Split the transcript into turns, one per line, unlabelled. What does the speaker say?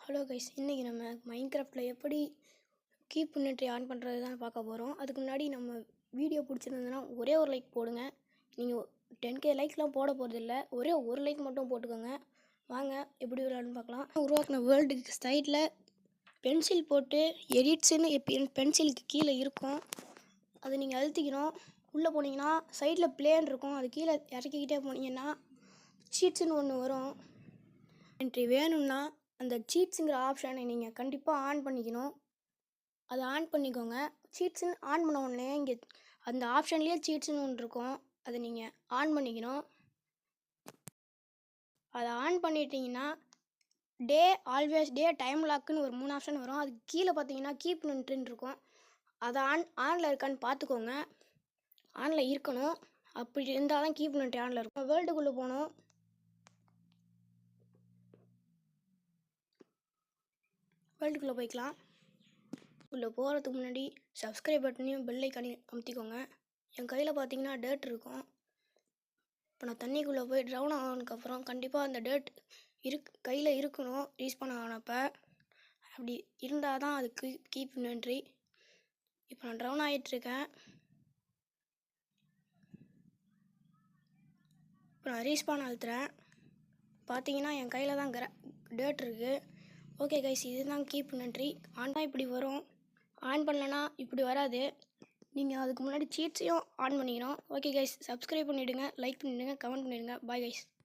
Hello guys, இன்றைக்கி நம்ம மைன்கிராஃப்டில் எப்படி கீப் இன்வென்ட்ரி ஆன் பண்ணுறது தான் பார்க்க போகிறோம். அதுக்கு முன்னாடி நம்ம வீடியோ பிடிச்சிருந்ததுன்னா ஒரே ஒரு லைக் போடுங்க. நீங்கள் 10K லைக்லாம் போட போகிறதில்ல, ஒரே ஒரு லைக் மட்டும் போட்டுக்கோங்க. வாங்க எப்படி விளையாடுன்னு பார்க்கலாம். உருவாக்கின வேர்ல்டுக்கு சைடில் பென்சில் போட்டு எடிட்ஸுன்னு பென்சிலுக்கு கீழே இருக்கும். அதை நீங்கள் அழுத்திக்கணும். உள்ளே போனீங்கன்னா சைடில் பிளேன் இருக்கும், அது கீழே இறக்கிக்கிட்டே போனீங்கன்னா சீட்ஸுன்னு ஒன்று வரும். என்ட்ரி வேணும்னா அந்த சீட்ஸுங்கிற ஆப்ஷனை நீங்கள் கண்டிப்பாக ஆன் பண்ணிக்கணும். அதை ஆன் பண்ணிக்கோங்க. சீட்ஸுன்னு ஆன் பண்ண உடனே இங்கே அந்த ஆப்ஷன்லேயே சீட்ஸுன்னு ஒன்று இருக்கும், அதை நீங்கள் ஆன் பண்ணிக்கணும். அதை ஆன் பண்ணிட்டீங்கன்னா டே, ஆல்வேஸ் டே, டைம் லாக்குன்னு ஒரு 3 ஆப்ஷன் வரும். அதுக்கு கீழே பார்த்தீங்கன்னா கீப் இன்வென்ட்ரின்னு இருக்கும். அதை ஆனில் இருக்கான்னு பார்த்துக்கோங்க. ஆனில் இருக்கணும். அப்படி இருந்தால் தான் கீப் இன்வென்ட்ரி ஆனில் இருக்கும். வேர்ல்டுக்குள்ளே போகணும். வேர்ல்டுக்குள்ளே போய்க்கலாம். உள்ளே போகிறதுக்கு முன்னாடி சப்ஸ்கிரைப் பட்டனையும் பெல் ஐக்கானையும் அமுத்திக்கோங்க. என் கையில் பார்த்தீங்கன்னா டேட் இருக்கும். இப்போ நான் தண்ணிக்குள்ளே போய் ட்ரவுன் ஆனதுக்கப்புறம் கண்டிப்பாக அந்த டேட் கையில் இருக்கணும். ரீஸ்பான் ஆனப்போ அப்படி இருந்தால் தான் அது கீப் இன்வென்ட்ரி. இப்போ நான் ட்ரவுன் ஆகிட்டுருக்கேன். இப்போ நான் ரீஸ்பான் அழுத்துறேன். பார்த்தீங்கன்னா என் கையில் தான் டேட் இருக்குது. ஓகே கைஸ், இதுதான் கீப் இன்வென்ட்ரி. ஆன் தான் இப்படி வரும். ஆன் பண்ணலன்னா இப்படி வராது. நீங்கள் அதுக்கு முன்னாடி சீட்ஸையும் ஆன் பண்ணிக்கணும். ஓகே கைஸ், சப்ஸ்கிரைப் பண்ணிவிடுங்க, லைக் பண்ணிவிடுங்க, கமெண்ட் பண்ணிவிடுங்க. Bye guys.